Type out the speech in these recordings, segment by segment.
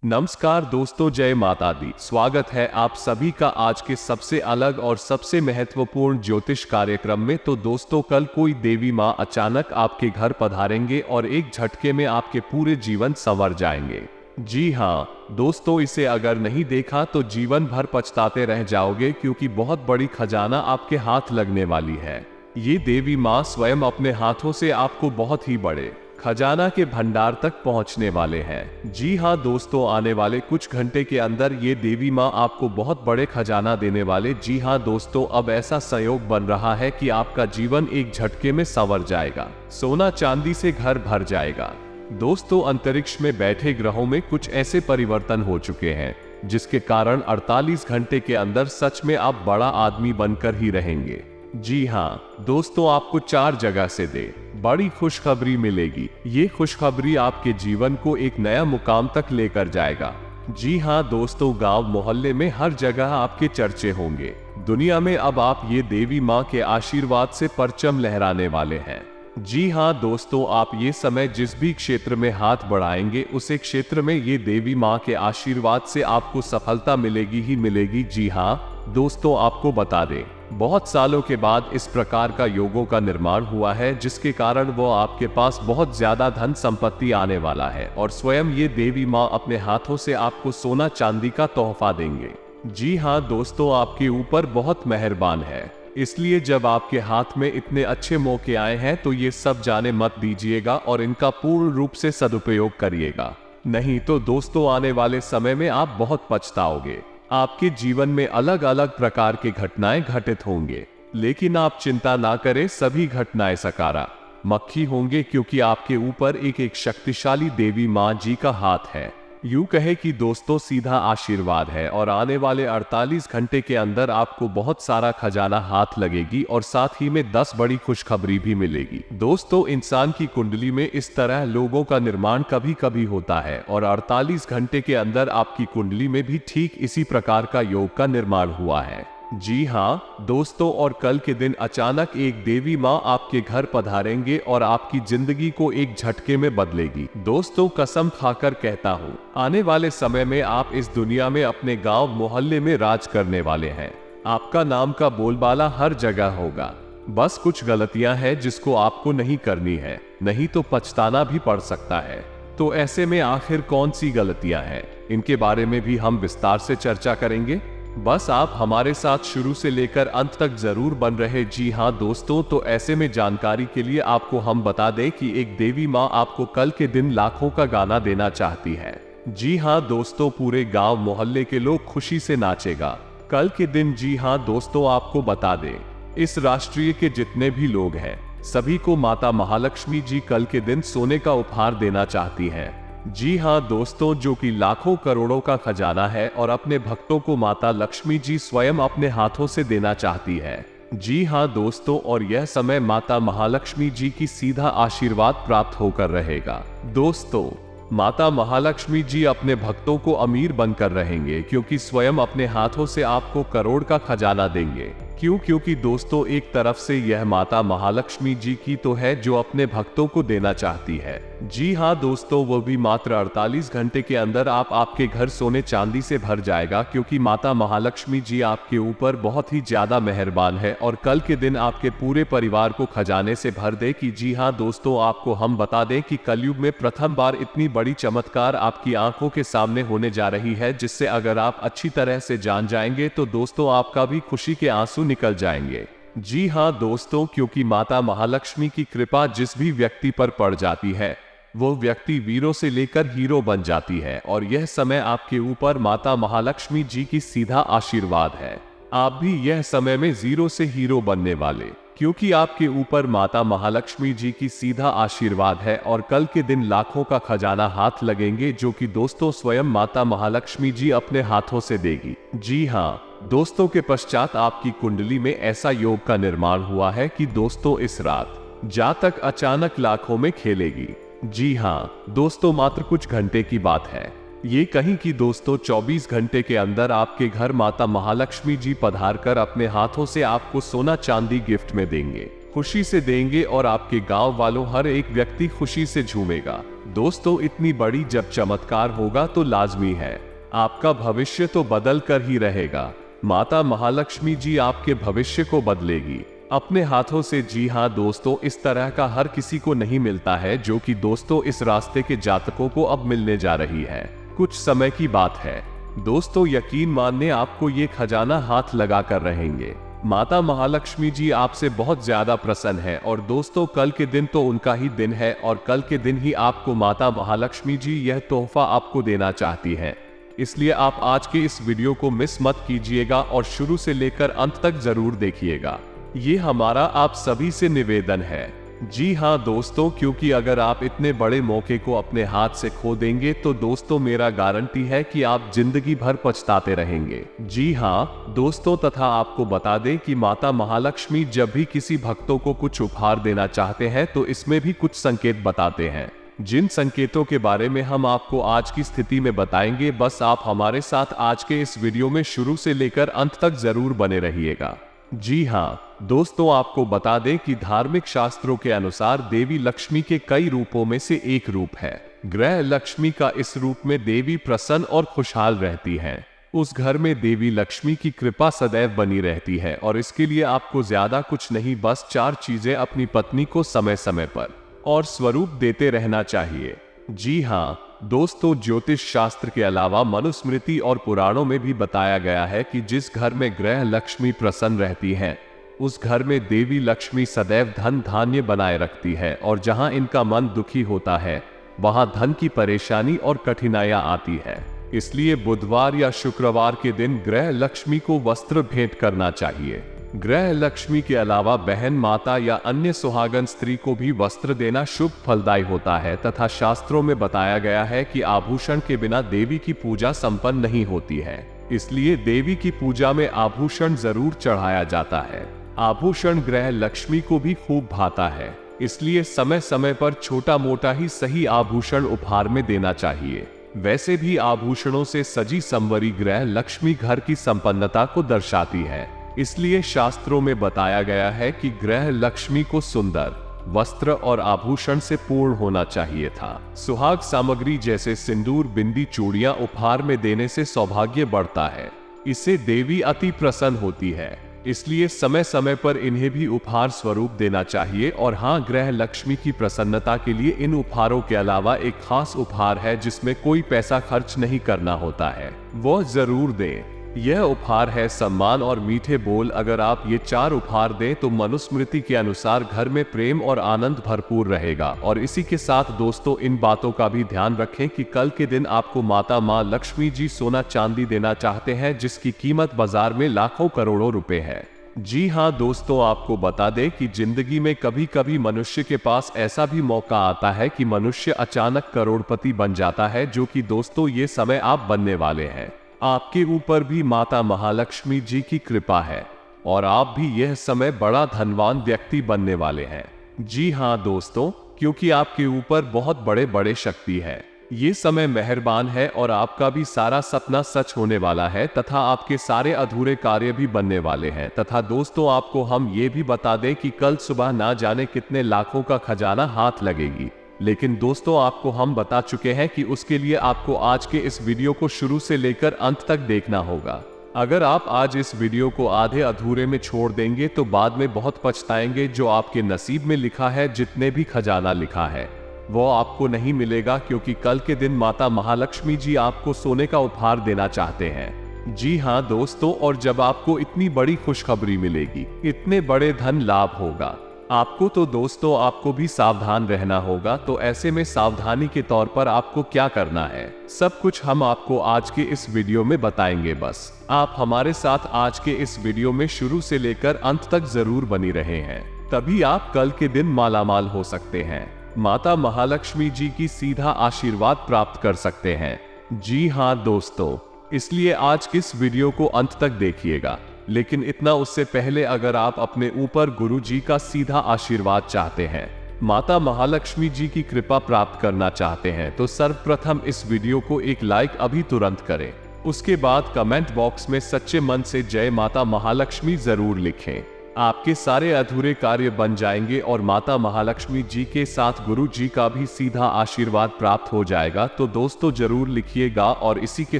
नमस्कार दोस्तों, जय माता दी। स्वागत है आप सभी का आज के सबसे अलग और सबसे महत्वपूर्ण ज्योतिष कार्यक्रम में। तो दोस्तों, कल कोई देवी माँ अचानक आपके घर पधारेंगे और एक झटके में आपके पूरे जीवन संवर जाएंगे। जी हाँ दोस्तों, इसे अगर नहीं देखा तो जीवन भर पछताते रह जाओगे, क्योंकि बहुत बड़ी खजाना आपके हाथ लगने वाली है। ये देवी माँ स्वयं अपने हाथों से आपको बहुत ही बड़े खजाना के भंडार तक पहुंचने वाले हैं। जी हाँ दोस्तों, आने वाले कुछ घंटे के अंदर ये देवी माँ आपको बहुत बड़े खजाना देने वाले। जी हाँ दोस्तों, अब ऐसा संयोग बन रहा है कि आपका जीवन एक झटके में संवर जाएगा, सोना चांदी से घर भर जाएगा। दोस्तों, अंतरिक्ष में बैठे ग्रहों में कुछ ऐसे परिवर्तन हो चुके हैं जिसके कारण 48 घंटे के अंदर सच में आप बड़ा आदमी बनकर ही रहेंगे। जी हाँ दोस्तों, आपको 4 जगह से बड़ी खुशखबरी मिलेगी। ये खुशखबरी आपके जीवन को एक नया मुकाम तक लेकर जाएगा। जी हाँ दोस्तों, गांव मोहल्ले में हर जगह आपके चर्चे होंगे। दुनिया में अब आप ये देवी माँ के आशीर्वाद से परचम लहराने वाले हैं। जी हाँ दोस्तों, आप ये समय जिस भी क्षेत्र में हाथ बढ़ाएंगे उसे क्षेत्र में ये देवी माँ के आशीर्वाद से आपको सफलता मिलेगी ही मिलेगी। जी हाँ दोस्तों, आपको बता दें, बहुत सालों के बाद इस प्रकार का योगों का निर्माण हुआ है, जिसके कारण वो आपके पास बहुत ज्यादा धन संपत्ति आने वाला है और स्वयं ये देवी माँ अपने हाथों से आपको सोना चांदी का तोहफा देंगे। जी हाँ दोस्तों, आपके ऊपर बहुत मेहरबान है, इसलिए जब आपके हाथ में इतने अच्छे मौके आए हैं तो ये सब जाने मत दीजिएगा और इनका पूर्ण रूप से सदुपयोग करिएगा। नहीं तो दोस्तों, आने वाले समय में आप बहुत पछताओगे। आपके जीवन में अलग अलग प्रकार की घटनाएं घटित होंगे, लेकिन आप चिंता ना करें, सभी घटनाएं सकारात्मक होंगे, क्योंकि आपके ऊपर एक शक्तिशाली देवी माँ जी का हाथ है। यूं कहे कि दोस्तों, सीधा आशीर्वाद है और आने वाले 48 घंटे के अंदर आपको बहुत सारा खजाना हाथ लगेगी और साथ ही में 10 बड़ी खुशखबरी भी मिलेगी। दोस्तों, इंसान की कुंडली में इस तरह लोगों का निर्माण कभी कभी होता है और 48 घंटे के अंदर आपकी कुंडली में भी ठीक इसी प्रकार का योग का निर्माण हुआ है। जी हाँ दोस्तों, और कल के दिन अचानक एक देवी माँ आपके घर पधारेंगे और आपकी जिंदगी को एक झटके में बदलेगी। दोस्तों, कसम खाकर कहता हूँ, आने वाले समय में आप इस दुनिया में अपने गांव मोहल्ले में राज करने वाले हैं। आपका नाम का बोलबाला हर जगह होगा। बस कुछ गलतियां हैं जिसको आपको नहीं करनी है, नहीं तो पछताना भी पड़ सकता है। तो ऐसे में आखिर कौन सी गलतियां हैं, इनके बारे में भी हम विस्तार से चर्चा करेंगे। बस आप हमारे साथ शुरू से लेकर अंत तक जरूर बन रहे। जी हाँ दोस्तों, तो ऐसे में जानकारी के लिए आपको हम बता दें कि एक देवी माँ आपको कल के दिन लाखों का गाना देना चाहती है। जी हाँ दोस्तों, पूरे गांव मोहल्ले के लोग खुशी से नाचेगा कल के दिन। जी हाँ दोस्तों, आपको बता दें, इस राष्ट्रीय के जितने भी लोग हैं सभी को माता महालक्ष्मी जी कल के दिन सोने का उपहार देना चाहती हैं। जी हाँ दोस्तों, जो कि लाखों करोड़ों का खजाना है और अपने भक्तों को माता लक्ष्मी जी स्वयं अपने हाथों से देना चाहती है। जी हाँ दोस्तों, और यह समय माता महालक्ष्मी जी की सीधा आशीर्वाद प्राप्त होकर रहेगा। दोस्तों, माता महालक्ष्मी जी अपने भक्तों को अमीर बनकर रहेंगे, क्योंकि स्वयं अपने हाथों से आपको करोड़ का खजाना देंगे। क्योंकि दोस्तों, एक तरफ से यह माता महालक्ष्मी जी की तो है जो अपने भक्तों को देना चाहती है। जी हाँ दोस्तों, वो भी मात्र 48 घंटे के अंदर आपके घर सोने चांदी से भर जाएगा, क्योंकि माता महालक्ष्मी जी आपके ऊपर बहुत ही ज्यादा मेहरबान है और कल के दिन आपके पूरे परिवार को खजाने से भर दे। कि जी हाँ दोस्तों, आपको हम बता दें कि कलयुग में प्रथम बार इतनी बड़ी चमत्कार आपकी आंखों के सामने होने जा रही है, जिससे अगर आप अच्छी तरह से जान जाएंगे तो दोस्तों आपका भी खुशी के आंसू निकल जाएंगे। जी हाँ दोस्तों, क्योंकि माता महालक्ष्मी की कृपा जिस भी व्यक्ति पर पड़ जाती है वो व्यक्ति वीरों से लेकर हीरो बन जाती है, और यह समय आपके ऊपर माता महालक्ष्मी जी की सीधा आशीर्वाद है। आप भी यह समय में जीरो से हीरो बनने वाले, क्योंकि आपके ऊपर माता महालक्ष्मी जी की सीधा आशीर्वाद है और कल के दिन लाखों का खजाना हाथ लगेंगे, जो कि दोस्तों स्वयं माता महालक्ष्मी जी अपने हाथों से देगी। जी हाँ दोस्तों, के पश्चात आपकी कुंडली में ऐसा योग का निर्माण हुआ है कि दोस्तों इस रात जातक अचानक लाखों में खेलेगी। जी हाँ दोस्तों, मात्र कुछ घंटे की बात है। ये कहीं कि दोस्तों 24 घंटे के अंदर आपके घर माता महालक्ष्मी जी पधार कर अपने हाथों से आपको सोना चांदी गिफ्ट में देंगे, खुशी से देंगे और आपके गांव वालों हर एक व्यक्ति खुशी से झूमेगा। दोस्तों, इतनी बड़ी जब चमत्कार होगा तो लाजमी है आपका भविष्य तो बदल कर ही रहेगा। माता महालक्ष्मी जी आपके भविष्य को बदलेगी अपने हाथों से। जी हाँ दोस्तों, इस तरह का हर किसी को नहीं मिलता है, जो कि दोस्तों इस रास्ते के जातकों को अब मिलने जा रही है। कुछ समय की बात है दोस्तों, यकीन मानने आपको ये खजाना हाथ लगा कर रहेंगे। माता महालक्ष्मी जी आपसे बहुत ज्यादा प्रसन्न है और दोस्तों कल के दिन तो उनका ही दिन है और कल के दिन ही आपको माता महालक्ष्मी जी यह तोहफा आपको देना चाहती हैं। इसलिए आप आज के इस वीडियो को मिस मत कीजिएगा और शुरू से लेकर अंत तक जरूर देखिएगा। ये हमारा आप सभी से निवेदन है। जी हाँ दोस्तों, क्योंकि अगर आप इतने बड़े मौके को अपने हाथ से खो देंगे तो दोस्तों मेरा गारंटी है कि आप जिंदगी भर पछताते रहेंगे। जी हाँ दोस्तों, तथा आपको बता दें कि माता महालक्ष्मी जब भी किसी भक्तों को कुछ उपहार देना चाहते हैं तो इसमें भी कुछ संकेत बताते हैं, जिन संकेतों के बारे में हम आपको आज की स्थिति में बताएंगे। बस आप हमारे साथ आज के इस वीडियो में शुरू से लेकर अंत तक जरूर बने रहिएगा। जी हाँ दोस्तों, आपको बता दें कि धार्मिक शास्त्रों के अनुसार देवी लक्ष्मी के कई रूपों में से एक रूप है ग्रह लक्ष्मी का। इस रूप में देवी प्रसन्न और खुशहाल रहती हैं। उस घर में देवी लक्ष्मी की कृपा सदैव बनी रहती है और इसके लिए आपको ज्यादा कुछ नहीं, बस 4 चीजें अपनी पत्नी को समय समय पर और स्वरूप देते रहना चाहिए। जी हाँ दोस्तों, ज्योतिष शास्त्र के अलावा मनुस्मृति और पुराणों में भी बताया गया है कि जिस घर में ग्रह लक्ष्मी प्रसन्न रहती हैं, उस घर में देवी लक्ष्मी सदैव धन धान्य बनाए रखती है और जहां इनका मन दुखी होता है वहां धन की परेशानी और कठिनाइयां आती है। इसलिए बुधवार या शुक्रवार के दिन ग्रह लक्ष्मी को वस्त्र भेंट करना चाहिए। ग्रह लक्ष्मी के अलावा बहन, माता या अन्य सुहागन स्त्री को भी वस्त्र देना शुभ फलदायी होता है तथा शास्त्रों में बताया गया है कि आभूषण के बिना देवी की पूजा संपन्न नहीं होती है। इसलिए देवी की पूजा में आभूषण जरूर चढ़ाया जाता है। आभूषण ग्रह लक्ष्मी को भी खूब भाता है, इसलिए समय समय पर छोटा मोटा ही सही आभूषण उपहार में देना चाहिए। वैसे भी आभूषणों से सजी संवरी ग्रह लक्ष्मी घर की संपन्नता को दर्शाती है। इसलिए शास्त्रों में बताया गया है कि ग्रह लक्ष्मी को सुंदर वस्त्र और आभूषण से पूर्ण होना चाहिए था। सुहाग सामग्री जैसे सिंदूर, बिंदी, चूड़ियां उपहार में देने से सौभाग्य बढ़ता है। इससे देवी अति प्रसन्न होती है, इसलिए समय समय पर इन्हें भी उपहार स्वरूप देना चाहिए। और हाँ, ग्रह लक्ष्मी की प्रसन्नता के लिए इन उपहारों के अलावा एक खास उपहार है जिसमें कोई पैसा खर्च नहीं करना होता है, वो जरूर दें। यह उपहार है सम्मान और मीठे बोल। अगर आप ये 4 उपहार दें तो मनुस्मृति के अनुसार घर में प्रेम और आनंद भरपूर रहेगा। और इसी के साथ दोस्तों इन बातों का भी ध्यान रखें कि कल के दिन आपको माता माँ लक्ष्मी जी सोना चांदी देना चाहते हैं, जिसकी कीमत बाजार में लाखों करोड़ों रुपए है। जी हाँ दोस्तों, आपको बता दें कि जिंदगी में कभी कभी मनुष्य के पास ऐसा भी मौका आता है कि मनुष्य अचानक करोड़पति बन जाता है, जो कि दोस्तों ये समय आप बनने वाले हैं। आपके ऊपर भी माता महालक्ष्मी जी की कृपा है और आप भी यह समय बड़ा धनवान व्यक्ति बनने वाले हैं। जी हाँ दोस्तों, क्योंकि आपके ऊपर बहुत बड़े बड़े शक्ति है। ये समय मेहरबान है और आपका भी सारा सपना सच होने वाला है तथा आपके सारे अधूरे कार्य भी बनने वाले हैं। तथा दोस्तों आपको हम ये भी बता दें कि कल सुबह ना जाने कितने लाखों का खजाना हाथ लगेगी, लेकिन दोस्तों आपको हम बता चुके हैं कि उसके लिए आपको आज के इस वीडियो को शुरू से लेकर अंत तक देखना होगा। अगर आप आज इस वीडियो को आधे अधूरे में छोड़ देंगे तो बाद में बहुत पछताएंगे। जो आपके नसीब में लिखा है, जितने भी खजाना लिखा है, वो आपको नहीं मिलेगा, क्योंकि कल के दिन माता महालक्ष्मी जी आपको सोने का उपहार देना चाहते हैं। जी हाँ दोस्तों, और जब आपको इतनी बड़ी खुशखबरी मिलेगी, इतने बड़े धन लाभ होगा आपको, तो दोस्तों आपको भी सावधान रहना होगा। तो ऐसे में सावधानी के तौर पर आपको क्या करना है, सब कुछ हम आपको आज के इस वीडियो में बताएंगे। बस आप हमारे साथ आज के इस वीडियो में शुरू से लेकर अंत तक जरूर बनी रहे हैं, तभी आप कल के दिन मालामाल हो सकते हैं, माता महालक्ष्मी जी की सीधा आशीर्वाद प्राप्त कर सकते हैं। जी हाँ दोस्तों, इसलिए आज इस वीडियो को अंत तक देखिएगा। लेकिन इतना उससे पहले अगर आप अपने ऊपर गुरु जी का सीधा आशीर्वाद चाहते हैं, माता महालक्ष्मी जी की कृपा प्राप्त करना चाहते हैं, तो सर्वप्रथम इस वीडियो को एक लाइक अभी तुरंत करें। उसके बाद कमेंट बॉक्स में सच्चे मन से जय माता महालक्ष्मी जरूर लिखें। आपके सारे अधूरे कार्य बन जाएंगे और माता महालक्ष्मी जी के साथ गुरु जी का भी सीधा आशीर्वाद प्राप्त हो जाएगा। तो दोस्तों जरूर लिखिएगा, और इसी के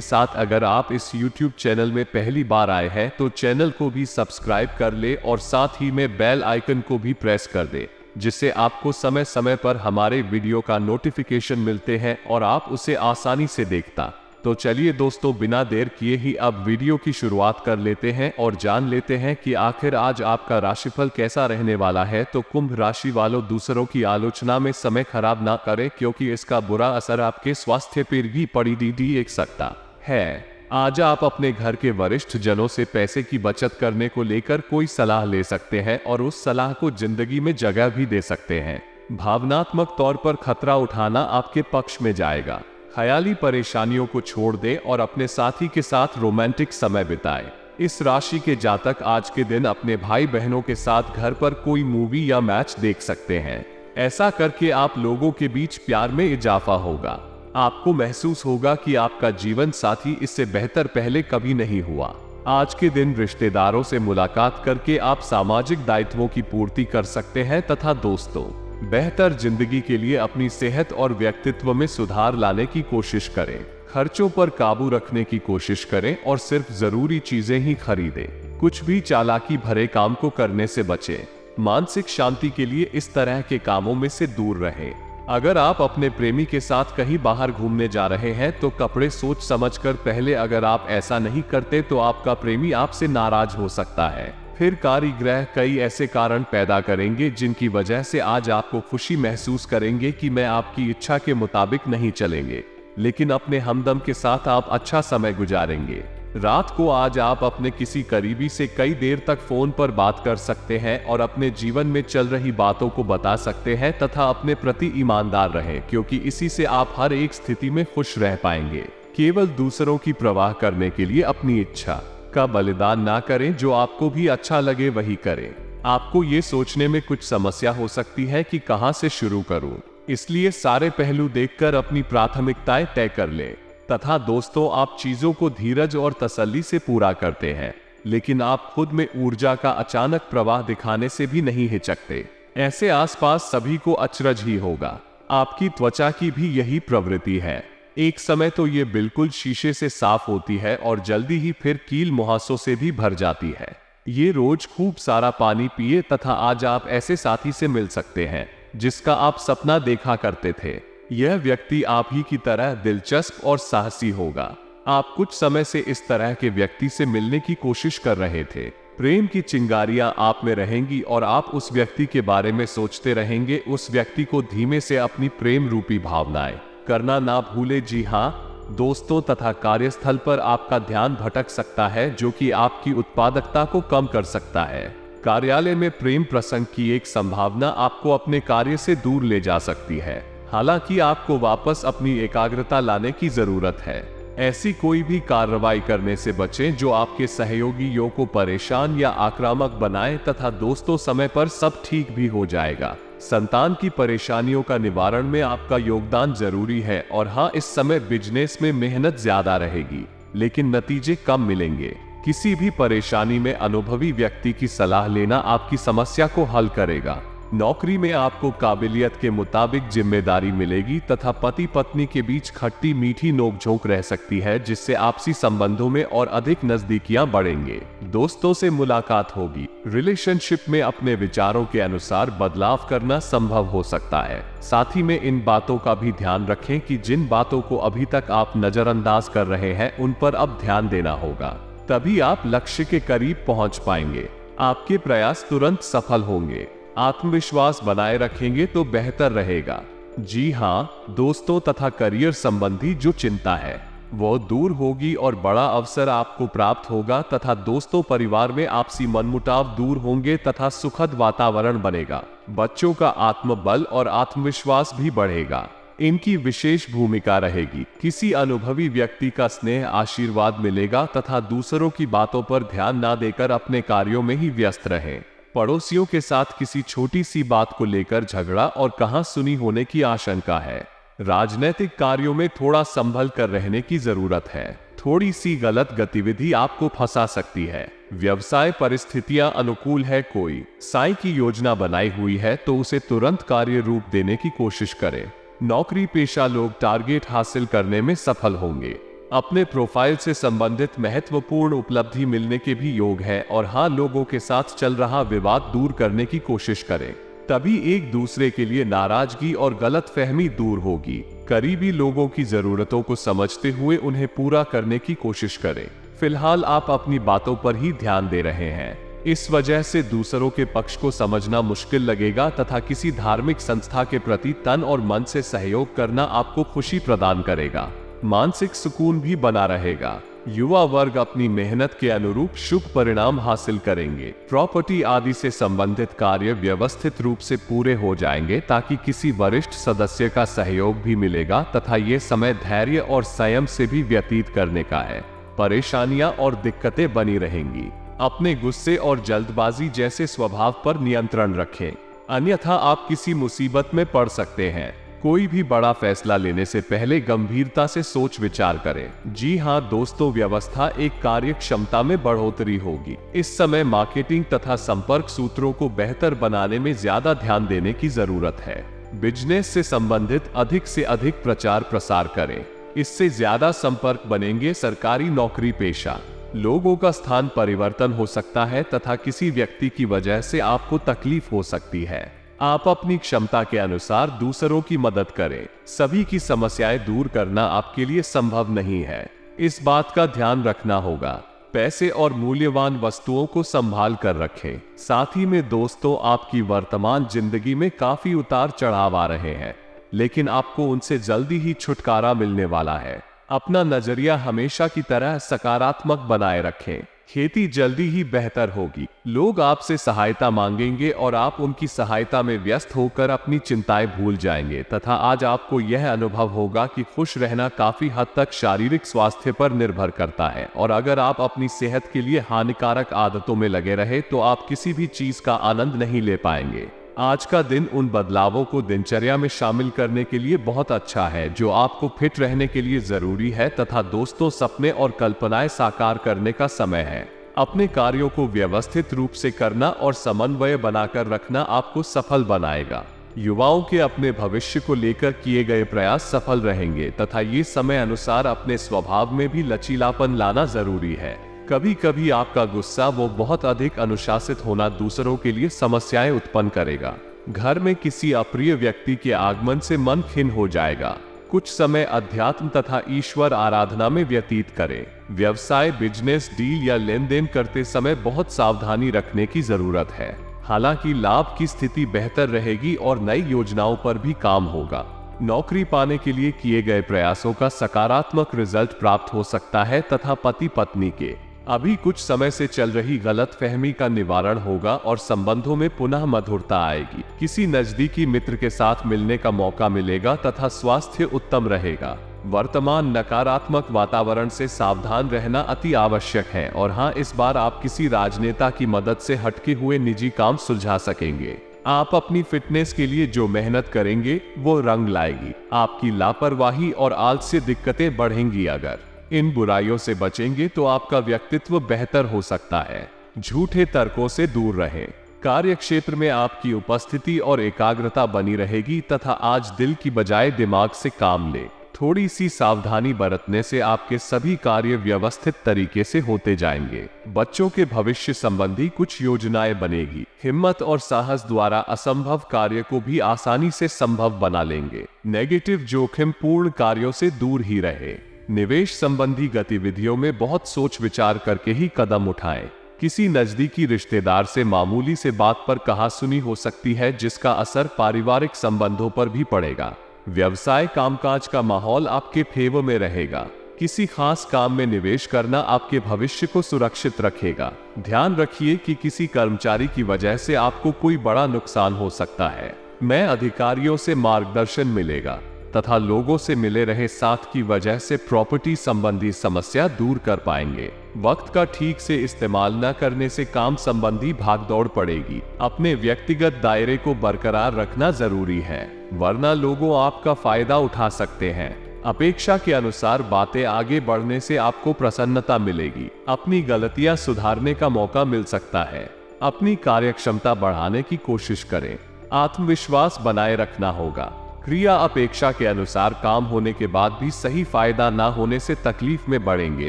साथ अगर आप इस YouTube चैनल में पहली बार आए हैं तो चैनल को भी सब्सक्राइब कर ले और साथ ही में बेल आइकन को भी प्रेस कर दे, जिससे आपको समय समय पर हमारे वीडियो का नोटिफिकेशन मिलते हैं और आप उसे आसानी से देखता। तो चलिए दोस्तों, बिना देर किए ही अब वीडियो की शुरुआत कर लेते हैं और जान लेते हैं कि आखिर आज आपका राशिफल कैसा रहने वाला है। तो कुंभ राशि वालों, दूसरों की आलोचना में समय खराब ना करें, क्योंकि इसका बुरा असर आपके स्वास्थ्य पर भी पड़ी देख सकता है। आज आप अपने घर के वरिष्ठ जनों से पैसे की बचत करने को लेकर कोई सलाह ले सकते हैं और उस सलाह को जिंदगी में जगह भी दे सकते हैं। भावनात्मक तौर पर खतरा उठाना आपके पक्ष में जाएगा। ख्याली परेशानियों को छोड़ दें और अपने साथी के साथ रोमांटिक समय बिताएं। इस राशि के जातक आज के दिन अपने भाई बहनों के साथ घर पर कोई मूवी या मैच देख सकते हैं। ऐसा करके आप लोगों के बीच प्यार में इजाफा होगा। आपको महसूस होगा कि आपका जीवन साथी इससे बेहतर पहले कभी नहीं हुआ। आज के दिन रिश्तेदारों से मुलाकात करके आप सामाजिक दायित्वों की पूर्ति कर सकते हैं तथा दोस्तों, बेहतर जिंदगी के लिए अपनी सेहत और व्यक्तित्व में सुधार लाने की कोशिश करें। खर्चों पर काबू रखने की कोशिश करें और सिर्फ जरूरी चीजें ही खरीदें। कुछ भी चालाकी भरे काम को करने से बचें। मानसिक शांति के लिए इस तरह के कामों में से दूर रहें। अगर आप अपने प्रेमी के साथ कहीं बाहर घूमने जा रहे हैं तो कपड़े सोच समझकर पहले। अगर आप ऐसा नहीं करते तो आपका प्रेमी आपसे नाराज हो सकता है। फिर कार्यग्रह कई ऐसे कारण पैदा करेंगे जिनकी वजह से आज आपको खुशी महसूस करेंगे कि मैं आपकी इच्छा के मुताबिक नहीं चलेंगे, लेकिन अपने हमदम के साथ आप अच्छा समय गुजारेंगे। रात को आज आप अपने किसी करीबी से कई देर तक फोन पर बात कर सकते हैं और अपने जीवन में चल रही बातों को बता सकते हैं तथा अपने प्रति ईमानदार रहें, क्योंकि इसी से आप हर एक स्थिति में खुश रह पाएंगे। केवल दूसरों की परवाह करने के लिए अपनी इच्छा का बलिदान ना करें। जो आपको भी अच्छा लगे वही करें। आपको ये सोचने में कुछ समस्या हो सकती है कि कहां से शुरू करूं, इसलिए सारे पहलू देखकर अपनी प्राथमिकताएं तय कर लें। तथा दोस्तों, आप चीजों को धीरज और तसल्ली से पूरा करते हैं, लेकिन आप खुद में ऊर्जा का अचानक प्रवाह दिखाने से भी नहीं हिचकते। ऐसे आसपास सभी को अचरज ही होगा। आपकी त्वचा की भी यही प्रवृत्ति है। एक समय तो ये बिल्कुल शीशे से साफ होती है और जल्दी ही फिर कील मुहासों से भी भर जाती है। ये रोज खूब सारा पानी पिए तथा आज आप ऐसे साथी से मिल सकते हैं जिसका आप सपना देखा करते थे। यह व्यक्ति आप ही की तरह दिलचस्प और साहसी होगा। आप कुछ समय से इस तरह के व्यक्ति से मिलने की कोशिश कर रहे थे। प्रेम की चिंगारियां आप में रहेंगी और आप उस व्यक्ति के बारे में सोचते रहेंगे। उस व्यक्ति को धीमे से अपनी प्रेम रूपी भावनाएं करना ना भूले। जी हाँ दोस्तों, तथा कार्यस्थल पर आपका ध्यान भटक सकता है, जो कि आपकी उत्पादकता को कम कर सकता है। कार्यालय में प्रेम प्रसंग की एक संभावना आपको अपने कार्य से दूर ले जा सकती है। हालांकि आपको वापस अपनी एकाग्रता लाने की जरूरत है। ऐसी कोई भी कार्रवाई करने से बचें जो आपके सहयोगियों को परेशान या आक्रामक बनाए। तथा दोस्तों, समय पर सब ठीक भी हो जाएगा। संतान की परेशानियों का निवारण में आपका योगदान जरूरी है। और हाँ, इस समय बिजनेस में मेहनत ज्यादा रहेगी, लेकिन नतीजे कम मिलेंगे। किसी भी परेशानी में अनुभवी व्यक्ति की सलाह लेना आपकी समस्या को हल करेगा। नौकरी में आपको काबिलियत के मुताबिक जिम्मेदारी मिलेगी तथा पति पत्नी के बीच खट्टी मीठी नोकझोंक रह सकती है, जिससे आपसी संबंधों में और अधिक नजदीकियां बढ़ेंगे। दोस्तों से मुलाकात होगी। रिलेशनशिप में अपने विचारों के अनुसार बदलाव करना संभव हो सकता है। साथ ही में इन बातों का भी ध्यान रखें कि जिन बातों को अभी तक आप नजरअंदाज कर रहे हैं उन पर अब ध्यान देना होगा, तभी आप लक्ष्य के करीब पहुंच पाएंगे। आपके प्रयास तुरंत सफल होंगे। आत्मविश्वास बनाए रखेंगे तो बेहतर रहेगा। जी हाँ दोस्तों, तथा करियर संबंधी जो चिंता है वो दूर होगी और बड़ा अवसर आपको प्राप्त होगा। तथा दोस्तों, परिवार में आपसी मनमुटाव दूर होंगे तथा सुखद वातावरण बनेगा। बच्चों का आत्मबल और आत्मविश्वास भी बढ़ेगा। इनकी विशेष भूमिका रहेगी। किसी अनुभवी व्यक्ति का स्नेह आशीर्वाद मिलेगा तथा दूसरों की बातों पर ध्यान ना देकर अपने कार्यों में ही व्यस्त रहें। पड़ोसियों के साथ किसी छोटी सी बात को लेकर झगड़ा और कहां सुनी होने की आशंका है। राजनीतिक कार्यों में थोड़ा संभल कर रहने की जरूरत है। थोड़ी सी गलत गतिविधि आपको फंसा सकती है। व्यवसाय परिस्थितियां अनुकूल है, कोई साई की योजना बनाई हुई है तो उसे तुरंत कार्य रूप देने की कोशिश करें। नौकरी पेशा लोग टारगेट हासिल करने में सफल होंगे। अपने प्रोफाइल से संबंधित महत्वपूर्ण उपलब्धि मिलने के भी योग है और हाँ, लोगों के साथ चल रहा विवाद दूर करने की कोशिश करें, तभी एक दूसरे के लिए नाराजगी और गलतफहमी दूर होगी। करीबी लोगों की जरूरतों को समझते हुए उन्हें पूरा करने की कोशिश करें। फिलहाल आप अपनी बातों पर ही ध्यान दे रहे हैं, इस वजह से दूसरों के पक्ष को समझना मुश्किल लगेगा तथा किसी धार्मिक संस्था के प्रति तन और मन से सहयोग करना आपको खुशी प्रदान करेगा। मानसिक सुकून भी बना रहेगा। युवा वर्ग अपनी मेहनत के अनुरूप शुभ परिणाम हासिल करेंगे। प्रॉपर्टी आदि से संबंधित कार्य व्यवस्थित रूप से पूरे हो जाएंगे ताकि किसी वरिष्ठ सदस्य का सहयोग भी मिलेगा तथा ये समय धैर्य और संयम से भी व्यतीत करने का है। परेशानियां और दिक्कतें बनी रहेंगी। अपने गुस्से और जल्दबाजी जैसे स्वभाव पर नियंत्रण रखें, अन्यथा आप किसी मुसीबत में पड़ सकते हैं। कोई भी बड़ा फैसला लेने से पहले गंभीरता से सोच विचार करें। जी हाँ दोस्तों, व्यवस्था एक कार्य क्षमता में बढ़ोतरी होगी। इस समय मार्केटिंग तथा संपर्क सूत्रों को बेहतर बनाने में ज्यादा ध्यान देने की जरूरत है। बिजनेस से संबंधित अधिक से अधिक प्रचार प्रसार करें, इससे ज्यादा संपर्क बनेंगे। सरकारी नौकरी पेशा लोगों का स्थान परिवर्तन हो सकता है तथा किसी व्यक्ति की वजह से आपको तकलीफ हो सकती है। आप अपनी क्षमता के अनुसार दूसरों की मदद करें। सभी की समस्याएं दूर करना आपके लिए संभव नहीं है, इस बात का ध्यान रखना होगा। पैसे और मूल्यवान वस्तुओं को संभाल कर रखें। साथ ही में दोस्तों, आपकी वर्तमान जिंदगी में काफी उतार चढ़ाव आ रहे हैं, लेकिन आपको उनसे जल्दी ही छुटकारा मिलने वाला है। अपना नजरिया हमेशा की तरह सकारात्मक बनाए रखें। खेती जल्दी ही बेहतर होगी। लोग आपसे सहायता मांगेंगे और आप उनकी सहायता में व्यस्त होकर अपनी चिंताएं भूल जाएंगे तथा आज आपको यह अनुभव होगा कि खुश रहना काफी हद तक शारीरिक स्वास्थ्य पर निर्भर करता है और अगर आप अपनी सेहत के लिए हानिकारक आदतों में लगे रहे तो आप किसी भी चीज का आनंद नहीं ले पाएंगे। आज का दिन उन बदलावों को दिनचर्या में शामिल करने के लिए बहुत अच्छा है जो आपको फिट रहने के लिए जरूरी है तथा दोस्तों, सपने और कल्पनाएं साकार करने का समय है। अपने कार्यों को व्यवस्थित रूप से करना और समन्वय बनाकर रखना आपको सफल बनाएगा। युवाओं के अपने भविष्य को लेकर किए गए प्रयास सफल रहेंगे तथा ये समय अनुसार अपने स्वभाव में भी लचीलापन लाना जरूरी है। कभी कभी आपका गुस्सा वो बहुत अधिक अनुशासित होना दूसरों के लिए समस्याएं उत्पन्न करेगा। घर में किसी अप्रिय व्यक्ति के आगमन से मन खिन्न हो जाएगा। कुछ समय अध्यात्म तथा ईश्वर आराधना में व्यतीत करें। व्यवसाय, बिजनेस, डील या लेन देन करते समय बहुत सावधानी रखने की जरूरत है। हालांकि लाभ की स्थिति बेहतर रहेगी और नई योजनाओं पर भी काम होगा। नौकरी पाने के लिए किए गए प्रयासों का सकारात्मक रिजल्ट प्राप्त हो सकता है तथा पति पत्नी के अभी कुछ समय से चल रही गलतफहमी का निवारण होगा और संबंधों में पुनः मधुरता आएगी। किसी नजदीकी मित्र के साथ मिलने का मौका मिलेगा तथा स्वास्थ्य उत्तम रहेगा। वर्तमान नकारात्मक वातावरण से सावधान रहना अति आवश्यक है और हाँ, इस बार आप किसी राजनेता की मदद से हटके हुए निजी काम सुलझा सकेंगे। आप अपनी फिटनेस के लिए जो मेहनत करेंगे वो रंग लाएगी। आपकी लापरवाही और आलस्य दिक्कतें बढ़ेंगी। अगर इन बुराइयों से बचेंगे तो आपका व्यक्तित्व बेहतर हो सकता है। झूठे तर्कों से दूर रहें। कार्य क्षेत्र में आपकी उपस्थिति और एकाग्रता बनी रहेगी तथा आज दिल की बजाय दिमाग से काम ले। थोड़ी सी सावधानी बरतने से आपके सभी कार्य व्यवस्थित तरीके से होते जाएंगे। बच्चों के भविष्य संबंधी कुछ योजनाएं बनेगी। हिम्मत और साहस द्वारा असंभव कार्य को भी आसानी से संभव बना लेंगे। नेगेटिव जोखिम पूर्ण कार्यों से दूर ही रहे। निवेश संबंधी गतिविधियों में बहुत सोच विचार करके ही कदम उठाएं। किसी नजदीकी रिश्तेदार से मामूली से बात पर कहासुनी हो सकती है जिसका असर पारिवारिक संबंधों पर भी पड़ेगा। व्यवसाय कामकाज का माहौल आपके फेवर में रहेगा। किसी खास काम में निवेश करना आपके भविष्य को सुरक्षित रखेगा। ध्यान रखिए कि किसी कर्मचारी की वजह से आपको कोई बड़ा नुकसान हो सकता है। मैं अधिकारियों से मार्गदर्शन मिलेगा तथा लोगों से मिले रहे साथ की वजह से प्रॉपर्टी संबंधी समस्या दूर कर पाएंगे। वक्त का ठीक से इस्तेमाल न करने से काम संबंधी भागदौड़ पड़ेगी। अपने व्यक्तिगत दायरे को बरकरार रखना जरूरी है, वरना लोगों आपका फायदा उठा सकते हैं। अपेक्षा के अनुसार बातें आगे बढ़ने से आपको प्रसन्नता मिलेगी। अपनी गलतियां सुधारने का मौका मिल सकता है। अपनी कार्यक्षमता बढ़ाने की कोशिश करें। आत्मविश्वास बनाए रखना होगा। क्रिया अपेक्षा के अनुसार काम होने के बाद भी सही फायदा ना होने से तकलीफ में बढ़ेंगे।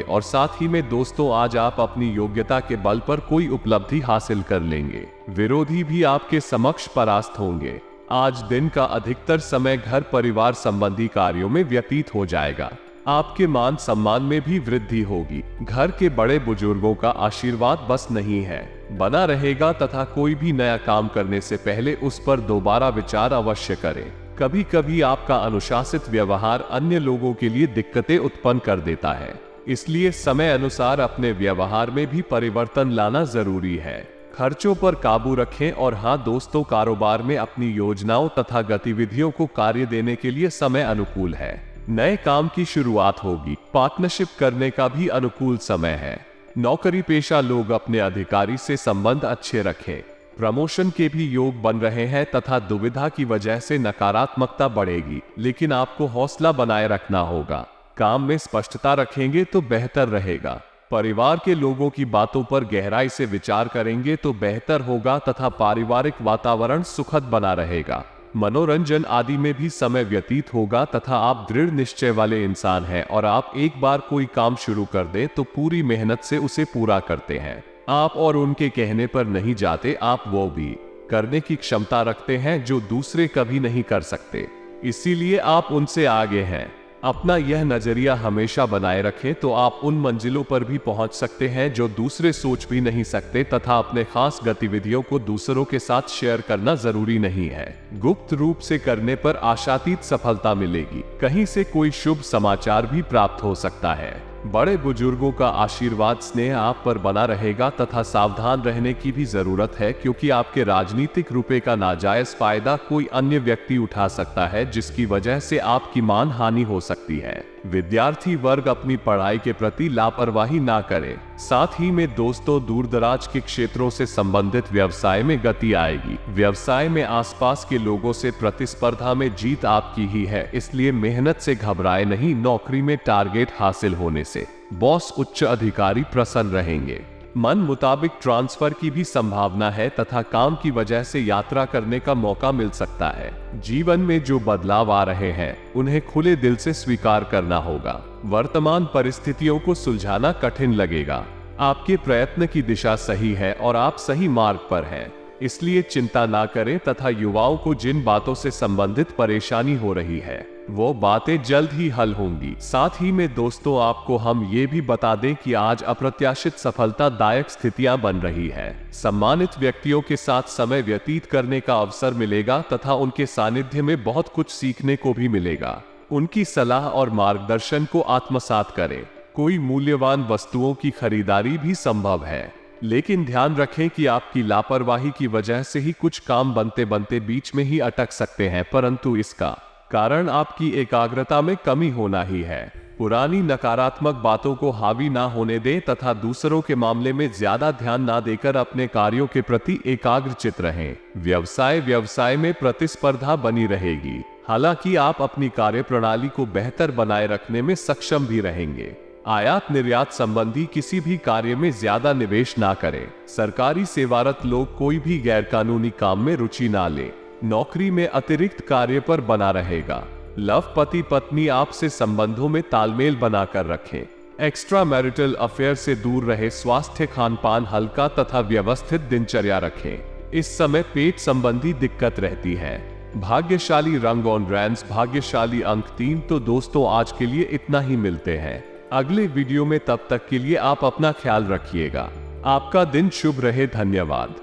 और साथ ही में दोस्तों, आज आप अपनी योग्यता के बल पर कोई उपलब्धि हासिल कर लेंगे। विरोधी भी आपके समक्ष परास्त होंगे। आज दिन का अधिकतर समय घर परिवार संबंधी कार्यों में व्यतीत हो जाएगा। आपके मान सम्मान में भी वृद्धि होगी। घर के बड़े बुजुर्गों का आशीर्वाद बस नहीं है, बना रहेगा तथा कोई भी नया काम करने से पहले उस पर दोबारा विचार अवश्य करें। कभी कभी आपका अनुशासित व्यवहार अन्य लोगों के लिए दिक्कतें उत्पन्न कर देता है, इसलिए समय अनुसार अपने व्यवहार में भी परिवर्तन लाना जरूरी है। खर्चों पर काबू रखें। और हाँ दोस्तों, कारोबार में अपनी योजनाओं तथा गतिविधियों को कार्य देने के लिए समय अनुकूल है। नए काम की शुरुआत होगी। पार्टनरशिप करने का भी अनुकूल समय है। नौकरी पेशा लोग अपने अधिकारी से संबंध अच्छे रखें। प्रमोशन के भी योग बन रहे हैं तथा दुविधा की वजह से नकारात्मकता बढ़ेगी, लेकिन आपको हौसला बनाए रखना होगा। काम में स्पष्टता रखेंगे तो बेहतर रहेगा। परिवार के लोगों की बातों पर गहराई से विचार करेंगे तो बेहतर होगा तथा पारिवारिक वातावरण सुखद बना रहेगा। मनोरंजन आदि में भी समय व्यतीत होगा तथा आप दृढ़ निश्चय वाले इंसान हैं और आप एक बार कोई काम शुरू कर दें तो पूरी मेहनत से उसे पूरा करते हैं। आप और उनके कहने पर नहीं जाते, आप वो भी करने की क्षमता रखते हैं जो दूसरे कभी नहीं कर सकते, इसीलिए आप उनसे आगे हैं। अपना यह नजरिया हमेशा बनाए रखें तो आप उन मंजिलों पर भी पहुंच सकते हैं जो दूसरे सोच भी नहीं सकते तथा अपने खास गतिविधियों को दूसरों के साथ शेयर करना जरूरी नहीं है। गुप्त रूप से करने पर आशातीत सफलता मिलेगी। कहीं से कोई शुभ समाचार भी प्राप्त हो सकता है। बड़े बुजुर्गों का आशीर्वाद स्नेह आप पर बना रहेगा तथा सावधान रहने की भी जरूरत है, क्योंकि आपके राजनीतिक रुपए का नाजायज फायदा कोई अन्य व्यक्ति उठा सकता है, जिसकी वजह से आपकी मान हानि हो सकती है। विद्यार्थी वर्ग अपनी पढ़ाई के प्रति लापरवाही ना करे। साथ ही में दोस्तों, दूर दराज के क्षेत्रों से संबंधित व्यवसाय में गति आएगी। व्यवसाय में आसपास के लोगों से प्रतिस्पर्धा में जीत आपकी ही है, इसलिए मेहनत से घबराए नहीं। नौकरी में टारगेट हासिल होने से बॉस उच्च अधिकारी प्रसन्न रहेंगे। मन मुताबिक ट्रांसफर की भी संभावना है तथा काम की वजह से यात्रा करने का मौका मिल सकता है। जीवन में जो बदलाव आ रहे हैं उन्हें खुले दिल से स्वीकार करना होगा। वर्तमान परिस्थितियों को सुलझाना कठिन लगेगा। आपके प्रयत्न की दिशा सही है और आप सही मार्ग पर हैं, इसलिए चिंता ना करें तथा युवाओं को जिन बातों से संबंधित परेशानी हो रही है वो बातें जल्द ही हल होंगी। साथ ही में दोस्तों, आपको हम ये भी बता दें कि आज अप्रत्याशित सफलतादायक स्थितियां बन रही है। सम्मानित व्यक्तियों के साथ समय व्यतीत करने का अवसर मिलेगा तथा उनके सानिध्य में बहुत कुछ सीखने को भी मिलेगा। उनकी सलाह और मार्गदर्शन को आत्मसात करें। कोई मूल्यवान वस्तुओं की खरीदारी भी संभव है, लेकिन ध्यान रखें कि आपकी लापरवाही की वजह से ही कुछ काम बनते बनते बीच में ही अटक सकते हैं, परंतु इसका कारण आपकी एकाग्रता में कमी होना ही है। पुरानी नकारात्मक बातों को हावी ना होने दें तथा दूसरों के मामले में ज्यादा ध्यान ना देकर अपने कार्यों के प्रति एकाग्रचित रहें। व्यवसाय में प्रतिस्पर्धा बनी रहेगी, हालांकि आप अपनी कार्य प्रणाली को बेहतर बनाए रखने में सक्षम भी रहेंगे। आयात निर्यात संबंधी किसी भी कार्य में ज्यादा निवेश ना करें। सरकारी सेवारत लोग कोई भी गैरकानूनी काम में रुचि ना लें। नौकरी में अतिरिक्त कार्य पर बना रहेगा। लव पति पत्नी आपसे संबंधों में तालमेल बनाकर रखें। एक्स्ट्रा मैरिटल अफेयर से दूर रहे। स्वास्थ्य खान पान हल्का तथा व्यवस्थित दिनचर्या रखें। इस समय पेट संबंधी दिक्कत रहती है। भाग्यशाली रंग ऑरेंज, भाग्यशाली अंक 3। तो दोस्तों, आज के लिए इतना ही। मिलते हैं अगले वीडियो में, तब तक के लिए आप अपना ख्याल रखिएगा। आपका दिन शुभ रहे। धन्यवाद।